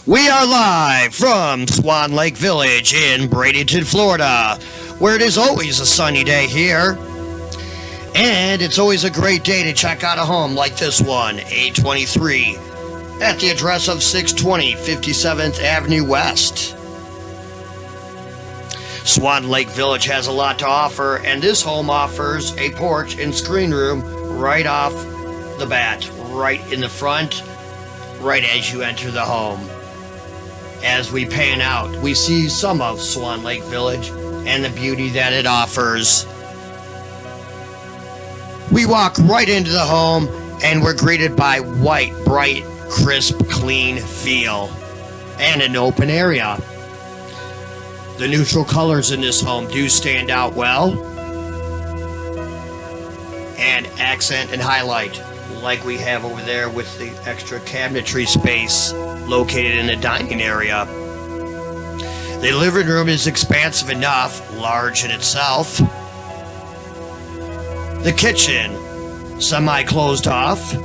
We are live from Swan Lake Village in Bradenton, Florida, where it is always a sunny day here. And it's always a great day to check out a home like this one, A-23, at the address of 620 57th Avenue West. Swan Lake Village has a lot to offer, and this home offers a porch and screen room right off the bat, right in the front, right as you enter the home. As we pan out, we see some of Swan Lake Village and the beauty that it offers. We walk right into the home and we're greeted by white, bright, crisp, clean feel and an open area. The neutral colors in this home do stand out well and accent and highlight, like we have over there with the extra cabinetry space located in the dining area. The living room is expansive enough, large in itself. The kitchen, semi-closed off,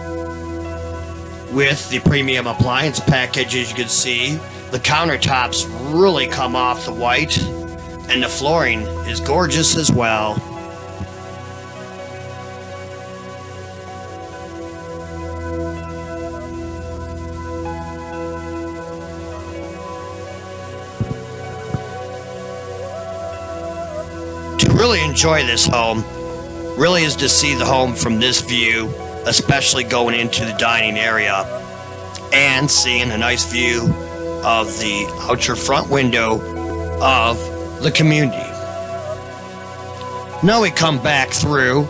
with the premium appliance package, as you can see. The countertops really come off the white, and the flooring is gorgeous as well. To really enjoy this home really is to see the home from this view, especially going into the dining area and seeing a nice view of the outer front window of the community. Now we come back through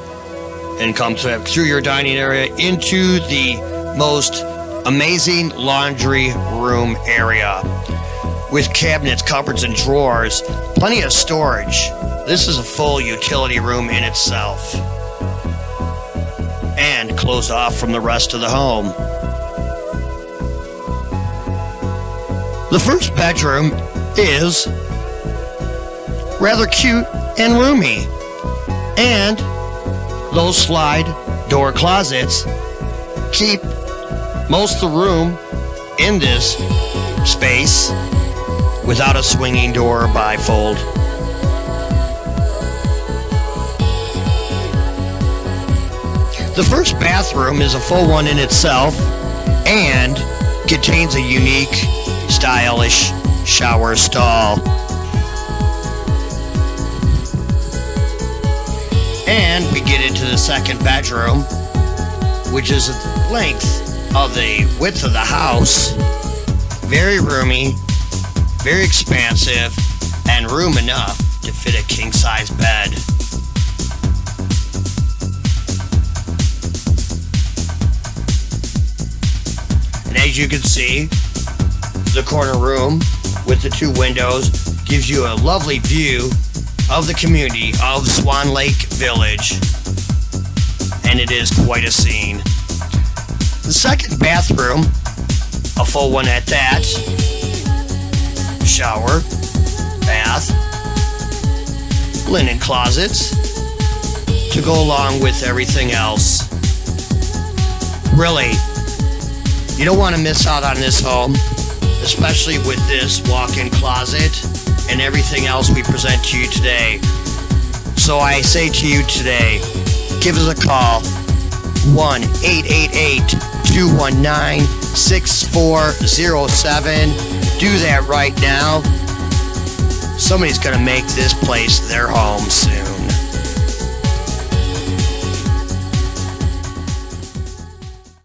and come through your dining area into the most amazing laundry room area with cabinets, cupboards, and drawers, plenty of storage. This is a full utility room in itself and closed off from the rest of the home. The first bedroom is rather cute and roomy, and those slide door closets keep most of the room in this space without a swinging door or bifold. The first bathroom is a full one in itself and contains a unique, stylish shower stall. And we get into the second bedroom, which is the length of the width of the house. Very roomy, very expansive, and room enough to fit a king-size bed. And as you can see, the corner room with the two windows gives you a lovely view of the community of Swan Lake Village, and it is quite a scene. The second bathroom, a full one at that, shower, bath, linen closets to go along with everything else. Really, you don't want to miss out on this home, especially with this walk-in closet and everything else we present to you today. So I say to you today, give us a call, 1-888-219-6407. Do that right now. Somebody's going to make this place their home soon.